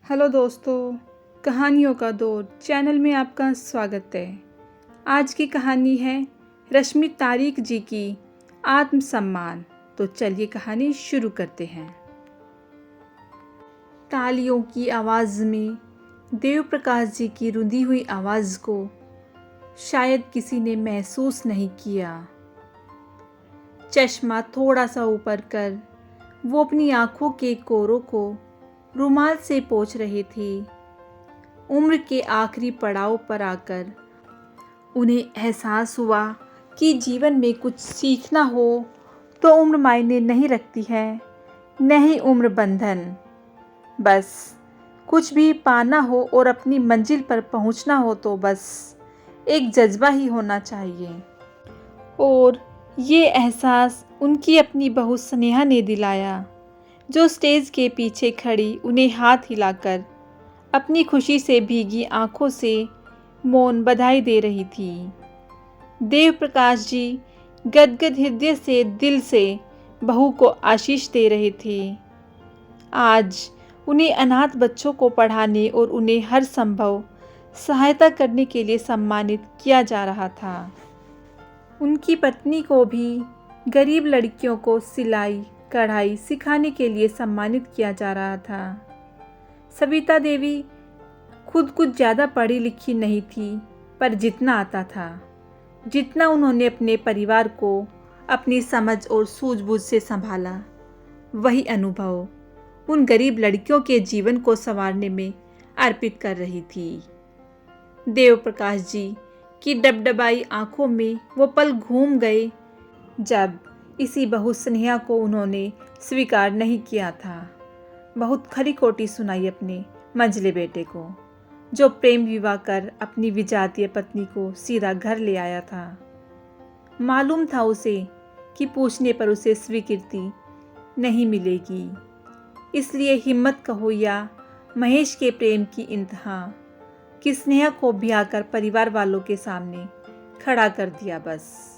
Hello दोस्तों, कहानियों का दौर चैनल में आपका स्वागत है। आज की कहानी है रश्मि तारिक जी की आत्मसम्मान। तो चलिए कहानी शुरू करते हैं। तालियों की आवाज़ में देव प्रकाश जी की रुंधी हुई आवाज़ को शायद किसी ने महसूस नहीं किया। चश्मा थोड़ा सा ऊपर कर वो अपनी आंखों के कोरों को रुमाल से पोंछ रहे थे। उम्र के आखिरी पड़ाव पर आकर उन्हें एहसास हुआ कि जीवन में कुछ सीखना हो तो उम्र मायने नहीं रखती है, न ही उम्र बंधन। बस कुछ भी पाना हो और अपनी मंजिल पर पहुंचना हो तो बस एक जज्बा ही होना चाहिए। और ये एहसास उनकी अपनी बहू स्नेहा ने दिलाया, जो स्टेज के पीछे खड़ी उन्हें हाथ हिलाकर अपनी खुशी से भीगी आंखों से मौन बधाई दे रही थी। देव प्रकाश जी गदगद हृदय से दिल से बहू को आशीष दे रहे थे। आज उन्हें अनाथ बच्चों को पढ़ाने और उन्हें हर संभव सहायता करने के लिए सम्मानित किया जा रहा था। उनकी पत्नी को भी गरीब लड़कियों को सिलाई कढ़ाई सिखाने के लिए सम्मानित किया जा रहा था। सविता देवी खुद कुछ ज़्यादा पढ़ी लिखी नहीं थी, पर जितना आता था, जितना उन्होंने अपने परिवार को अपनी समझ और सूझबूझ से संभाला, वही अनुभव उन गरीब लड़कियों के जीवन को संवारने में अर्पित कर रही थी। देव प्रकाश जी की डबडबाई आंखों में वो पल घूम गए जब इसी बहू स्नेहा को उन्होंने स्वीकार नहीं किया था। बहुत खरी खोटी सुनाई अपने मंझले बेटे को, जो प्रेम विवाह कर अपनी विजातीय पत्नी को सीधा घर ले आया था। मालूम था उसे कि पूछने पर उसे स्वीकृति नहीं मिलेगी, इसलिए हिम्मत कहो या महेश के प्रेम की इंतहा कि स्नेहा को ब्याह कर परिवार वालों के सामने खड़ा कर दिया। बस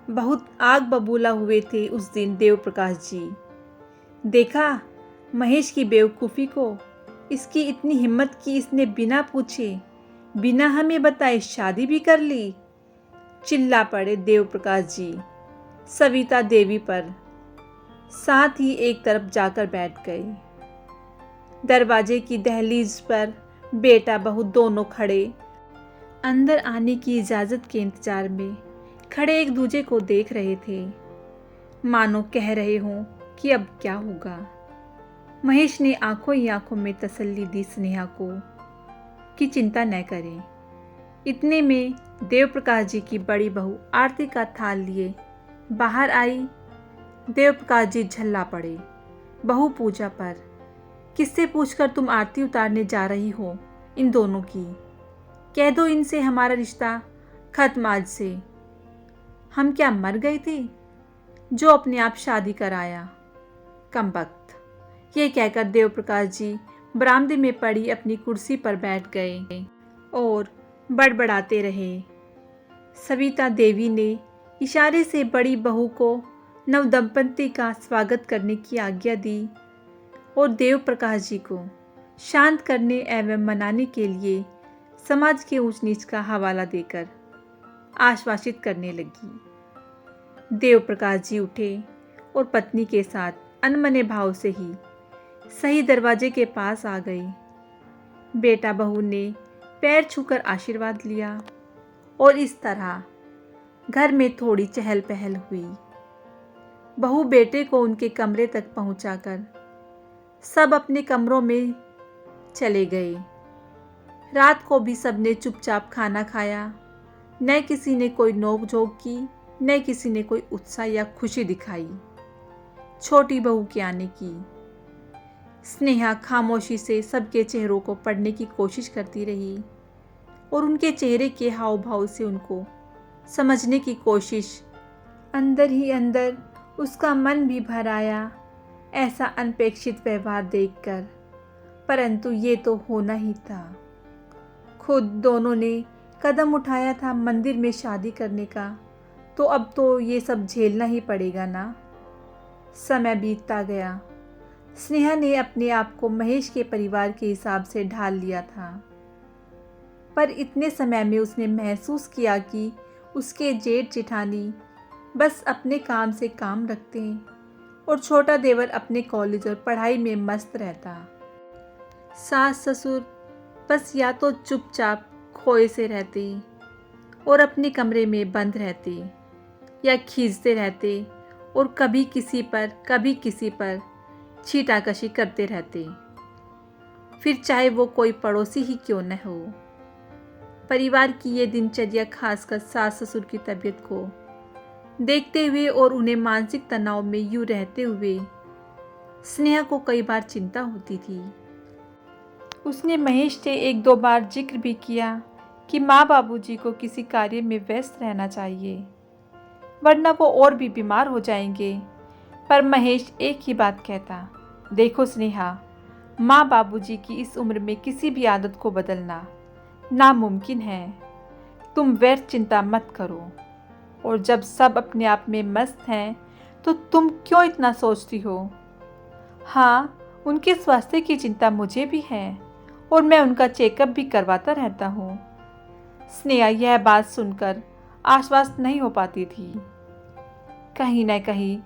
बहुत आग बबूला हुए थे उस दिन देव प्रकाश जी। देखा महेश की बेवकूफ़ी को, इसकी इतनी हिम्मत कि इसने बिना पूछे बिना हमें बताए शादी भी कर ली। चिल्ला पड़े देव प्रकाश जी सविता देवी पर, साथ ही एक तरफ जाकर बैठ गए। दरवाजे की दहलीज पर बेटा बहू दोनों खड़े अंदर आने की इजाज़त के इंतजार में खड़े एक दूजे को देख रहे थे, मानो कह रहे हों कि अब क्या होगा। महेश ने आंखों ही आंखों में तसल्ली दी स्नेहा को कि चिंता न करें। इतने में देव प्रकाश जी की बड़ी बहू आरती का थाल लिए बाहर आई। देव प्रकाश जी झल्ला पड़े। बहू पूजा पर, किससे पूछकर तुम आरती उतारने जा रही हो इन दोनों की? कह दो इनसे हमारा रिश्ता खत्म आज से। हम क्या मर गए थे जो अपने आप शादी कराया? कमबख्त। ये कहकर देव प्रकाश जी बरामदे में पड़ी अपनी कुर्सी पर बैठ गए और बड़बड़ाते रहे। सविता देवी ने इशारे से बड़ी बहू को नवदंपति का स्वागत करने की आज्ञा दी और देव प्रकाश जी को शांत करने एवं मनाने के लिए समाज के ऊंच नीच का हवाला देकर आश्वासित करने लगी। देव प्रकाश जी उठे और पत्नी के साथ अनमने भाव से ही सही दरवाजे के पास आ गए। बेटा बहू ने पैर छूकर आशीर्वाद लिया और इस तरह घर में थोड़ी चहल पहल हुई। बहू बेटे को उनके कमरे तक पहुंचाकर सब अपने कमरों में चले गए। रात को भी सबने चुपचाप खाना खाया। न किसी ने कोई नोक-झोंक की, न किसी ने कोई उत्साह या खुशी दिखाई छोटी बहू के आने की। स्नेहा खामोशी से सबके चेहरों को पढ़ने की कोशिश करती रही और उनके चेहरे के हाव भाव से उनको समझने की कोशिश। अंदर ही अंदर उसका मन भी भर आया ऐसा अनपेक्षित व्यवहार देखकर, परंतु ये तो होना ही था। खुद दोनों ने कदम उठाया था मंदिर में शादी करने का, तो अब तो ये सब झेलना ही पड़ेगा ना। समय बीतता गया। स्नेहा ने अपने आप को महेश के परिवार के हिसाब से ढाल लिया था, पर इतने समय में उसने महसूस किया कि उसके जेठ जेठानी बस अपने काम से काम रखते और छोटा देवर अपने कॉलेज और पढ़ाई में मस्त रहता। सास ससुर बस या तो चुपचाप खोए से रहते और अपने कमरे में बंद रहते या खींचते रहते और कभी किसी पर छीटाकशी करते रहते, फिर चाहे वो कोई पड़ोसी ही क्यों न हो। परिवार की ये दिनचर्या खासकर सास ससुर की तबीयत को देखते हुए और उन्हें मानसिक तनाव में यूं रहते हुए स्नेहा को कई बार चिंता होती थी। उसने महेश से 1-2 बार जिक्र भी किया कि माँ बाबूजी को किसी कार्य में व्यस्त रहना चाहिए, वरना वो और भी बीमार हो जाएंगे। पर महेश एक ही बात कहता, देखो स्नेहा, माँ बाबूजी की इस उम्र में किसी भी आदत को बदलना नामुमकिन है। तुम व्यर्थ चिंता मत करो, और जब सब अपने आप में मस्त हैं तो तुम क्यों इतना सोचती हो। हाँ, उनके स्वास्थ्य की चिंता मुझे भी है और मैं उनका चेकअप भी करवाता रहता हूँ। स्नेहा यह बात सुनकर आश्वस्त नहीं हो पाती थी। कहीं न कहीं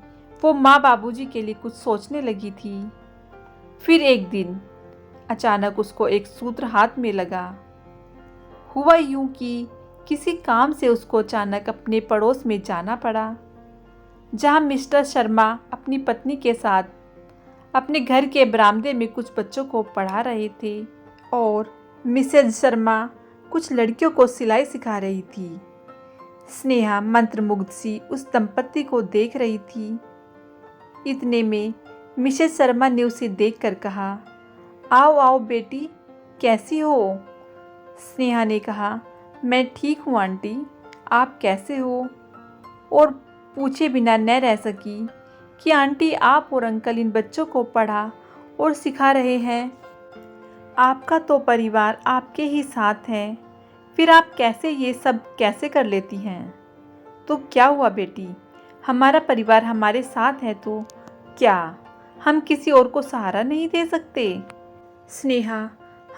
वो माँ बाबूजी के लिए कुछ सोचने लगी थी। फिर एक दिन अचानक उसको एक सूत्र हाथ में लगा। हुआ यूं कि किसी काम से उसको अचानक अपने पड़ोस में जाना पड़ा, जहां मिस्टर शर्मा अपनी पत्नी के साथ अपने घर के बरामदे में कुछ बच्चों को पढ़ा रहे थे और मिसेज शर्मा कुछ लड़कियों को सिलाई सिखा रही थी। स्नेहा मंत्रमुग्ध सी उस दंपत्ति को देख रही थी। इतने में मिसेज शर्मा ने उसे देखकर कहा, आओ आओ बेटी, कैसी हो। स्नेहा ने कहा, मैं ठीक हूँ आंटी, आप कैसे हो। और पूछे बिना न रह सकी कि आंटी, आप और अंकल इन बच्चों को पढ़ा और सिखा रहे हैं। आपका तो परिवार आपके ही साथ है, फिर आप कैसे ये सब कैसे कर लेती हैं। तो क्या हुआ बेटी, हमारा परिवार हमारे साथ है तो क्या हम किसी और को सहारा नहीं दे सकते। स्नेहा,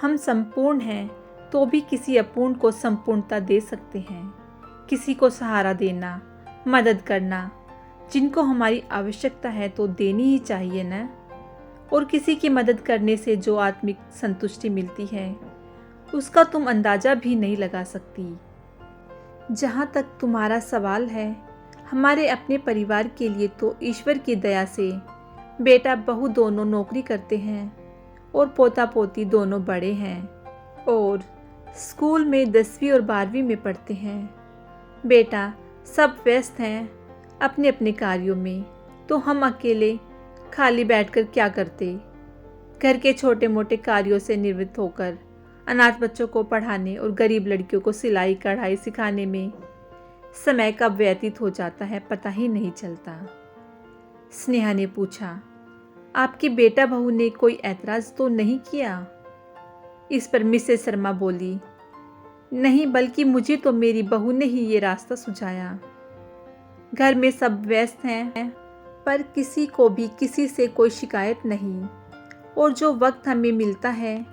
हम संपूर्ण हैं तो भी किसी अपूर्ण को संपूर्णता दे सकते हैं। किसी को सहारा देना, मदद करना, जिनको हमारी आवश्यकता है तो देनी ही चाहिए न। और किसी की मदद करने से जो आत्मिक संतुष्टि मिलती है उसका तुम अंदाज़ा भी नहीं लगा सकती। जहाँ तक तुम्हारा सवाल है, हमारे अपने परिवार के लिए तो ईश्वर की दया से बेटा बहू दोनों नौकरी करते हैं और पोता पोती दोनों बड़े हैं और स्कूल में 10वीं और 12वीं में पढ़ते हैं। बेटा सब व्यस्त हैं अपने अपने कार्यों में, तो हम अकेले खाली बैठकर क्या करते। घर के छोटे मोटे कार्यों से निवृत्त होकर अनाथ बच्चों को पढ़ाने और गरीब लड़कियों को सिलाई कढ़ाई सिखाने में समय कब व्यतीत हो जाता है पता ही नहीं चलता। स्नेहा ने पूछा, आपकी बेटा बहू ने कोई ऐतराज़ तो नहीं किया। इस पर मिसेस शर्मा बोली, नहीं, बल्कि मुझे तो मेरी बहू ने ही ये रास्ता सुझाया। घर में सब व्यस्त हैं, पर किसी को भी किसी से कोई शिकायत नहीं, और जो वक्त हमें मिलता है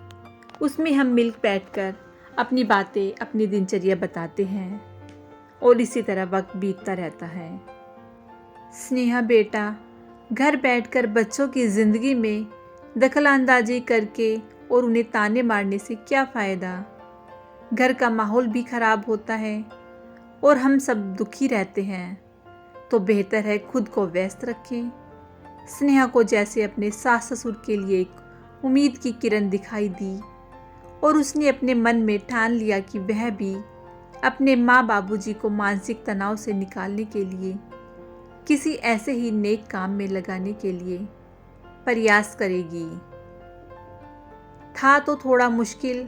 उसमें हम मिल बैठकर अपनी बातें, अपनी दिनचर्या बताते हैं और इसी तरह वक्त बीतता रहता है। स्नेहा बेटा, घर बैठकर बच्चों की ज़िंदगी में दखलंदाजी करके और उन्हें ताने मारने से क्या फ़ायदा। घर का माहौल भी ख़राब होता है और हम सब दुखी रहते हैं, तो बेहतर है खुद को व्यस्त रखें। स्नेहा को जैसे अपने सास ससुर के लिए एक उम्मीद की किरण दिखाई दी और उसने अपने मन में ठान लिया कि वह भी अपने माँ बाबूजी को मानसिक तनाव से निकालने के लिए किसी ऐसे ही नेक काम में लगाने के लिए प्रयास करेगी। था तो थोड़ा मुश्किल,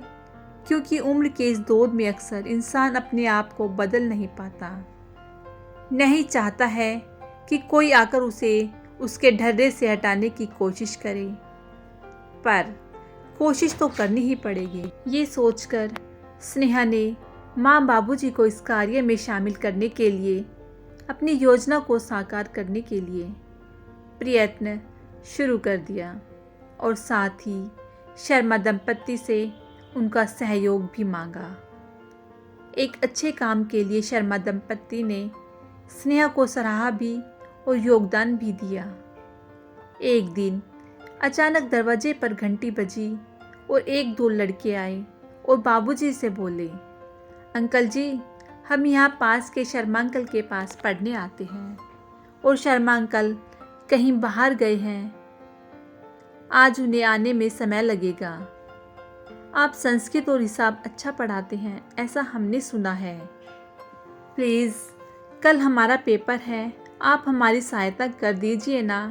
क्योंकि उम्र के इस दौर में अक्सर इंसान अपने आप को बदल नहीं पाता, नहीं चाहता है कि कोई आकर उसे उसके ढर्रे से हटाने की कोशिश करे, पर कोशिश तो करनी ही पड़ेगी। ये सोचकर स्नेहा ने माँ बाबूजी को इस कार्य में शामिल करने के लिए, अपनी योजना को साकार करने के लिए प्रयत्न शुरू कर दिया। और साथ ही शर्मा दंपत्ति से उनका सहयोग भी मांगा। एक अच्छे काम के लिए शर्मा दंपत्ति ने स्नेहा को सराहा भी और योगदान भी दिया। एक दिन अचानक दरवाजे पर घंटी बजी और एक दो लड़के आए और बाबूजी से बोले, अंकल जी, हम यहाँ पास के शर्मा अंकल के पास पढ़ने आते हैं और शर्मा अंकल कहीं बाहर गए हैं, आज उन्हें आने में समय लगेगा। आप संस्कृत और हिसाब अच्छा पढ़ाते हैं, ऐसा हमने सुना है। प्लीज़ कल हमारा पेपर है, आप हमारी सहायता कर दीजिए ना,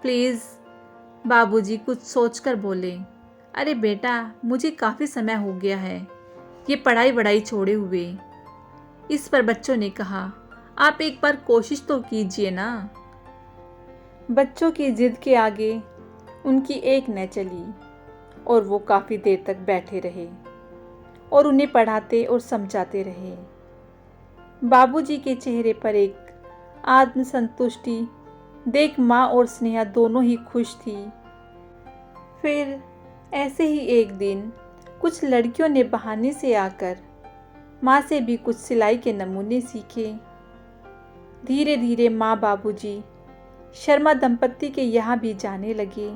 प्लीज़। बाबूजी कुछ सोचकर बोले, अरे बेटा, मुझे काफ़ी समय हो गया है ये पढ़ाई वढ़ाई छोड़े हुए। इस पर बच्चों ने कहा, आप एक बार कोशिश तो कीजिए ना। बच्चों की जिद के आगे उनकी एक न चली और वो काफ़ी देर तक बैठे रहे और उन्हें पढ़ाते और समझाते रहे। बाबूजी के चेहरे पर एक आत्मसंतुष्टि देख माँ और स्नेहा दोनों ही खुश थी। फिर ऐसे ही एक दिन कुछ लड़कियों ने बहाने से आकर माँ से भी कुछ सिलाई के नमूने सीखे। धीरे धीरे माँ बाबूजी शर्मा दंपत्ति के यहाँ भी जाने लगे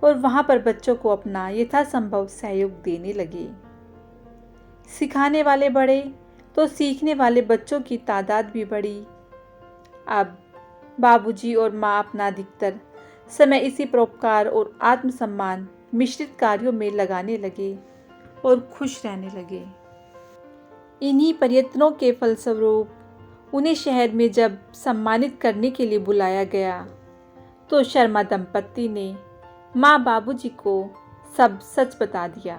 और वहाँ पर बच्चों को अपना यथासंभव सहयोग देने लगे। सिखाने वाले बढ़े तो सीखने वाले बच्चों की तादाद भी बढ़ी। अब बाबूजी और माँ अपना अधिकतर समय इसी परोपकार और आत्मसम्मान मिश्रित कार्यों में लगाने लगे और खुश रहने लगे। इन्हीं प्रयत्नों के फलस्वरूप उन्हें शहर में जब सम्मानित करने के लिए बुलाया गया तो शर्मा दंपत्ति ने माँ बाबूजी को सब सच बता दिया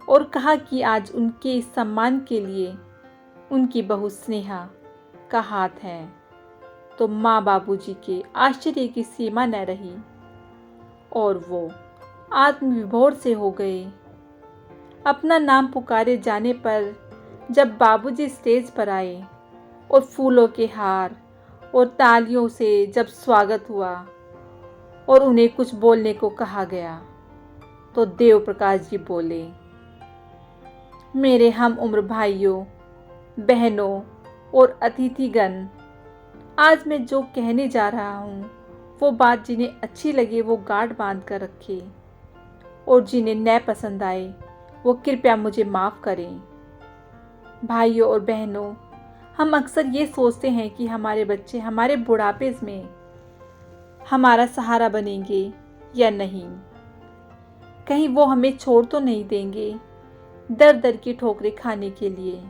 और कहा कि आज उनके इस सम्मान के लिए उनकी बहू स्नेहा का हाथ है। तो माँ बाबूजी के आश्चर्य की सीमा न रही और वो आत्मविभोर से हो गए। अपना नाम पुकारे जाने पर जब बाबूजी स्टेज पर आए और फूलों के हार और तालियों से जब स्वागत हुआ और उन्हें कुछ बोलने को कहा गया तो देव प्रकाश जी बोले, मेरे हम उम्र भाइयों बहनों और अतिथिगण, आज मैं जो कहने जा रहा हूँ वो बात जिन्हें अच्छी लगे वो गांठ बांध कर रखे और जिन्हें न पसंद आए वो कृपया मुझे माफ़ करें। भाइयों और बहनों, हम अक्सर ये सोचते हैं कि हमारे बच्चे हमारे बुढ़ापे में हमारा सहारा बनेंगे या नहीं, कहीं वो हमें छोड़ तो नहीं देंगे दर दर की ठोकरें खाने के लिए।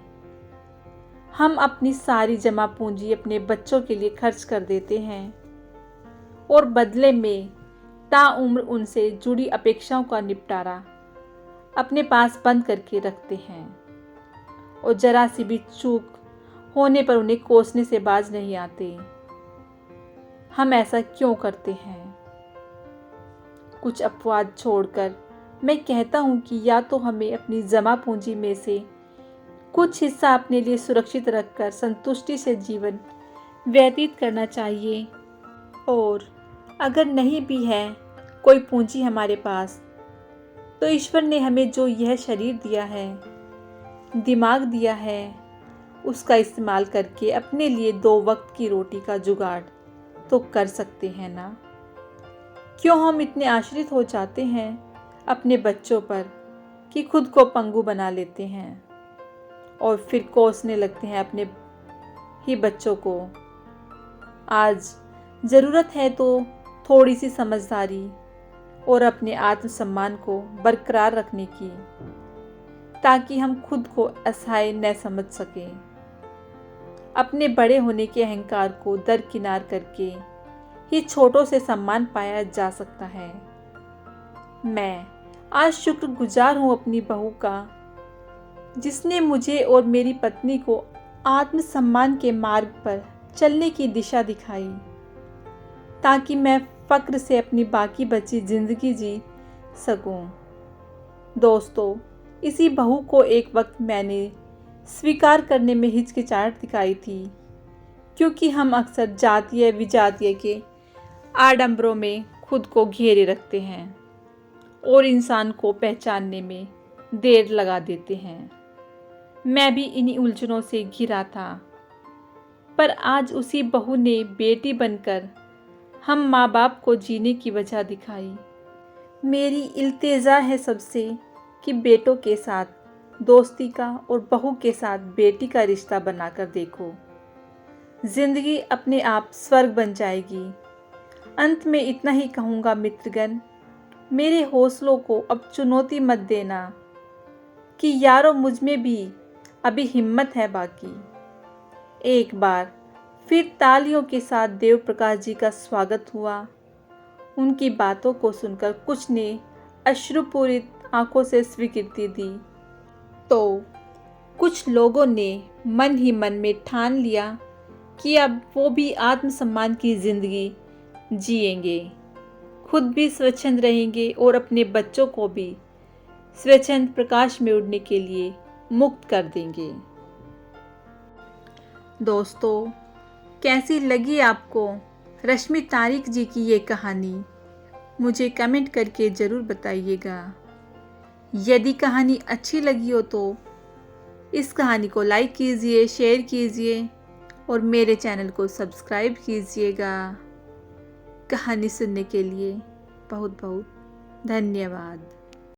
हम अपनी सारी जमा पूंजी अपने बच्चों के लिए खर्च कर देते हैं और बदले में ताउम्र उनसे जुड़ी अपेक्षाओं का निपटारा अपने पास बंद करके रखते हैं और जरा सी भी चूक होने पर उन्हें कोसने से बाज नहीं आते। हम ऐसा क्यों करते हैं? कुछ अपवाद छोड़कर मैं कहता हूँ कि या तो हमें अपनी जमा पूंजी में से कुछ हिस्सा अपने लिए सुरक्षित रखकर संतुष्टि से जीवन व्यतीत करना चाहिए, और अगर नहीं भी है कोई पूंजी हमारे पास तो ईश्वर ने हमें जो यह शरीर दिया है, दिमाग दिया है, उसका इस्तेमाल करके अपने लिए 2 वक्त की रोटी का जुगाड़ तो कर सकते हैं ना। क्यों हम इतने आश्रित हो जाते हैं अपने बच्चों पर कि खुद को पंगु बना लेते हैं और फिर कोसने लगते हैं अपने ही बच्चों को। आज ज़रूरत है तो थोड़ी सी समझदारी और अपने आत्मसम्मान को बरकरार रखने की, ताकि हम खुद को असहाय न समझ सकें। अपने बड़े होने के अहंकार को दरकिनार करके ही छोटों से सम्मान पाया जा सकता है। मैं आज शुक्रगुजार हूँ अपनी बहू का, जिसने मुझे और मेरी पत्नी को आत्मसम्मान के मार्ग पर चलने की दिशा दिखाई, ताकि मैं फ़क्र से अपनी बाकी बची ज़िंदगी जी सकूं। दोस्तों, इसी बहू को एक वक्त मैंने स्वीकार करने में हिचकिचाहट दिखाई थी, क्योंकि हम अक्सर जातीय विजातीय के आडंबरों में खुद को घेरे रखते हैं। और इंसान को पहचानने में देर लगा देते हैं। मैं भी इन्हीं उलझनों से घिरा था, पर आज उसी बहू ने बेटी बनकर हम माँ बाप को जीने की वजह दिखाई। मेरी इल्तिजा है सबसे कि बेटों के साथ दोस्ती का और बहू के साथ बेटी का रिश्ता बनाकर देखो। जिंदगी अपने आप स्वर्ग बन जाएगी। अंत में इतना ही कहूँगा मित्रगण, मेरे हौसलों को अब चुनौती मत देना कि यारों मुझ में भी अभी हिम्मत है बाकी। एक बार फिर तालियों के साथ देव प्रकाश जी का स्वागत हुआ। उनकी बातों को सुनकर कुछ ने अश्रुपूरित आंखों से स्वीकृति दी, तो कुछ लोगों ने मन ही मन में ठान लिया कि अब वो भी आत्मसम्मान की जिंदगी जिएंगे, खुद भी स्वच्छंद रहेंगे और अपने बच्चों को भी स्वच्छंद प्रकाश में उड़ने के लिए मुक्त कर देंगे। दोस्तों, कैसी लगी आपको रश्मि तारिक जी की ये कहानी? मुझे कमेंट करके ज़रूर बताइएगा। यदि कहानी अच्छी लगी हो तो इस कहानी को लाइक कीजिए, शेयर कीजिए और मेरे चैनल को सब्सक्राइब कीजिएगा। कहानी सुनने के लिए बहुत बहुत धन्यवाद।